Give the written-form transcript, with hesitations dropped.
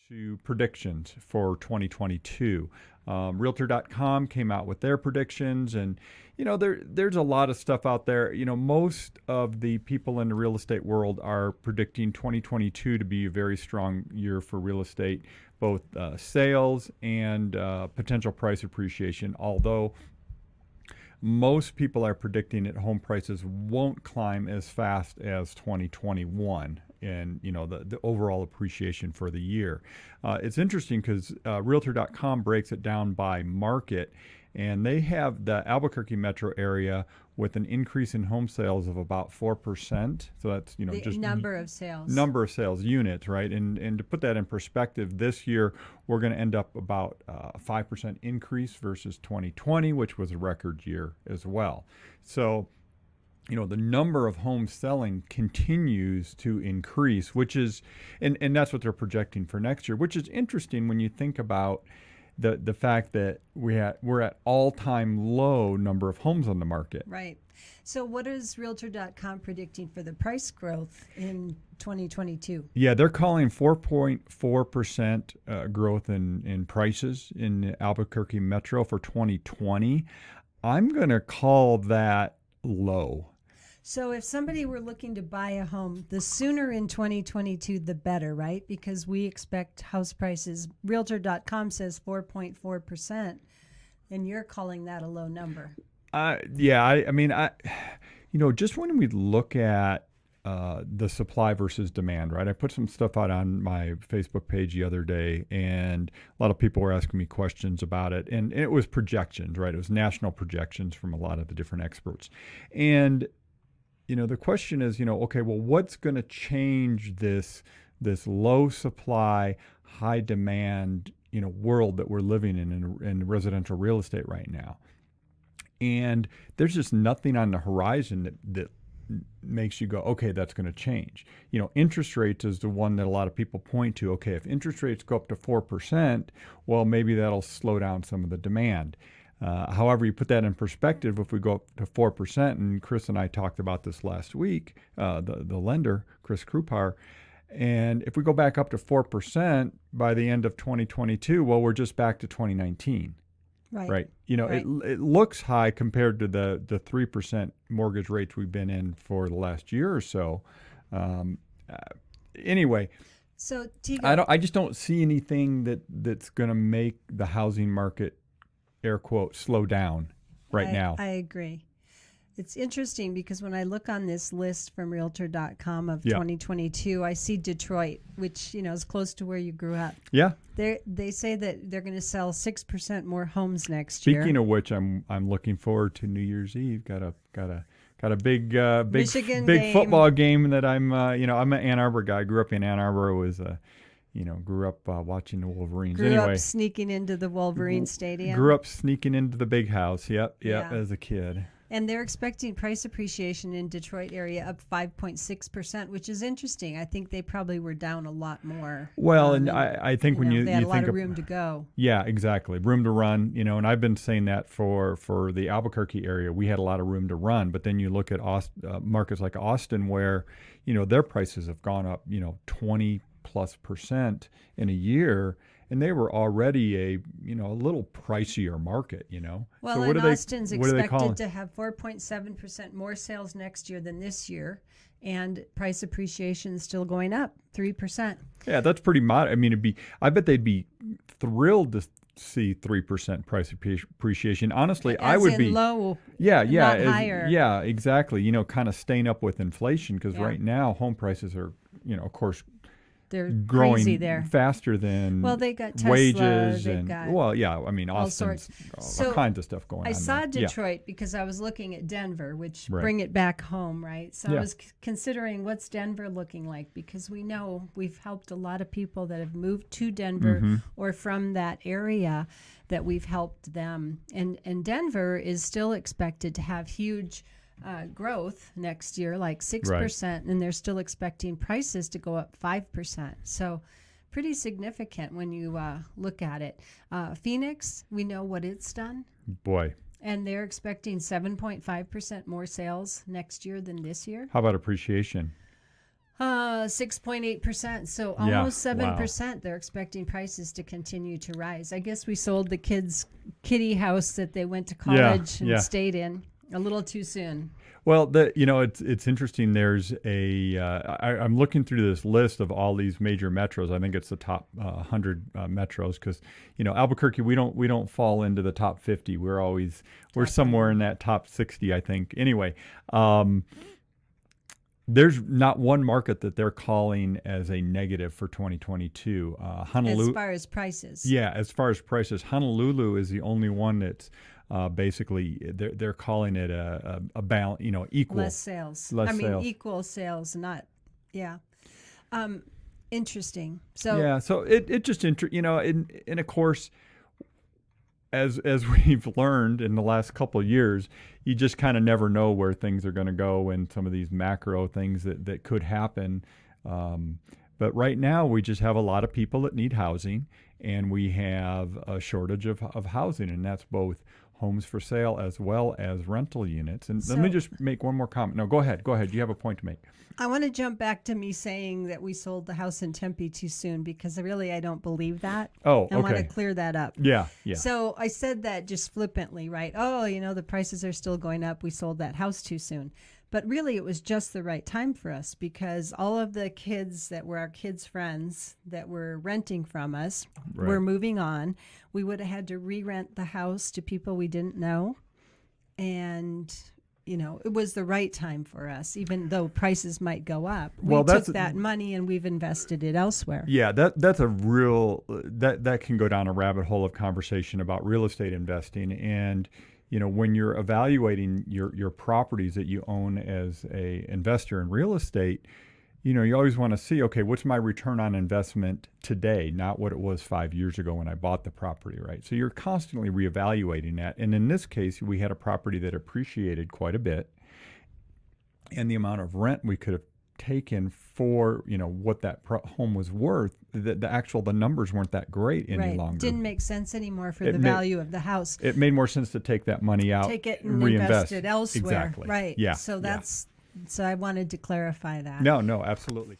to predictions for 2022. Realtor.com came out with their predictions, and there's a lot of stuff out there. Most of the people in the real estate world are predicting 2022 to be a very strong year for real estate, both sales and potential price appreciation. Although most people are predicting that home prices won't climb as fast as 2021 and the overall appreciation for the year. It's interesting because Realtor.com breaks it down by market, and they have the Albuquerque Metro area with an increase in home sales of about 4%. So that's the just number of sales units, right? And to put that in perspective, this year we're going to end up about a 5% increase versus 2020, which was a record year as well. So the number of homes selling continues to increase, which is, and that's what they're projecting for next year, which is interesting when you think about the fact that we're at all-time low number of homes on the market. Right. So what is Realtor.com predicting for the price growth in 2022? Yeah, they're calling 4.4% growth in prices in Albuquerque Metro for 2020. I'm going to call that low. So if somebody were looking to buy a home, the sooner in 2022, the better, right? Because we expect house prices, Realtor.com says 4.4%, and you're calling that a low number. Just when we look at the supply versus demand, right? I put some stuff out on my Facebook page the other day, and a lot of people were asking me questions about it. And it was projections, right? It was national projections from a lot of the different experts. And the question is, okay, well, what's going to change this low supply, high demand, world that we're living in residential real estate right now? And there's just nothing on the horizon that makes you go, okay, that's going to change. Interest rates is the one that a lot of people point to. Okay, if interest rates go up to 4%, well, maybe that'll slow down some of the demand. However, you put that in perspective, if we go up to 4%, and Chris and I talked about this last week, the lender, Chris Krupar, and if we go back up to 4% by the end of 2022, well, we're just back to 2019. Right. Right. It looks high compared to the 3% mortgage rates we've been in for the last year or so. Anyway. So Tego, I just don't see anything that's going to make the housing market, air quote, slow down now. I agree. It's interesting because when I look on this list from Realtor.com of 2022, I see Detroit, which is close to where you grew up. Yeah. They say that they're going to sell 6% more homes next year. Speaking of which, I'm looking forward to New Year's Eve. Got a big game. football game that I'm an Ann Arbor guy. Grew up in Ann Arbor. Grew up watching the Wolverines. Grew up sneaking into the Wolverine Stadium. Grew up sneaking into the big house. Yep, as a kid. And they're expecting price appreciation in Detroit area up 5.6%, which is interesting. I think they probably were down a lot more. Well, and I think when you they had think a lot of room to go. Yeah, exactly. Room to run, and I've been saying that for the Albuquerque area, we had a lot of room to run. But then you look at markets like Austin where, their prices have gone up, 20+% in a year. And they were already a little pricier market, Well, so and Austin's expected to have 4.7% more sales next year than this year, and price appreciation is still going up 3%. Yeah, that's pretty modest. I mean, I bet they'd be thrilled to see 3% price appreciation. Honestly, I would be low. not higher. Yeah, exactly. Kind of staying up with inflation because right now home prices are, of course, they're growing crazy there. faster than they got Tesla, wages Austin's Austin's all kinds of stuff going on. I saw Detroit because I was looking at Denver, which bring it back home, right? So I was considering what's Denver looking like, because we know we've helped a lot of people that have moved to Denver or from that area, that we've helped them. And Denver is still expected to have huge growth next year, like 6%, and they're still expecting prices to go up 5%. So pretty significant when you look at it. Phoenix, we know what it's done. Boy. And they're expecting 7.5% more sales next year than this year. How about appreciation? 6.8%. So almost 7%. They're expecting prices to continue to rise. I guess we sold the kids' kitty house that they went to college and stayed in a little too soon. Well, it's interesting. There's I'm looking through this list of all these major metros. I think it's the top 100 metros because Albuquerque we don't fall into the top 50. We're somewhere in that top 60, I think. Anyway, there's not one market that they're calling as a negative for 2022. Honolulu, as far as prices. Yeah, as far as prices, Honolulu is the only one that's basically they're calling it a balance, equal. Less sales. Equal sales, not, interesting. So so it just and of course, as we've learned in the last couple of years, you just kind of never know where things are going to go and some of these macro things that could happen. But right now, we just have a lot of people that need housing, and we have a shortage of housing, and that's both homes for sale as well as rental units. And let me just make one more comment. No, go ahead. You have a point to make. I want to jump back to me saying that we sold the house in Tempe too soon because I don't believe that. Oh, okay. I want to clear that up. Yeah. So I said that just flippantly, right? Oh, the prices are still going up. We sold that house too soon. But really, it was just the right time for us because all of the kids that were our kids' friends that were renting from us were moving on. We would have had to re-rent the house to people we didn't know. And, it was the right time for us, even though prices might go up. We took that money and we've invested it elsewhere. Yeah, that's a real, that can go down a rabbit hole of conversation about real estate investing. And when you're evaluating your properties that you own as a investor in real estate, you always want to see, okay, what's my return on investment today, not what it was 5 years ago when I bought the property, right? So you're constantly reevaluating that. And in this case, we had a property that appreciated quite a bit, and the amount of rent we could have taken for what that home was worth, the numbers weren't that great any longer. Didn't make sense anymore for the value of the house. It made more sense to take that money out, take it and reinvest it elsewhere. Exactly. Right. Yeah. So I wanted to clarify that. No, absolutely.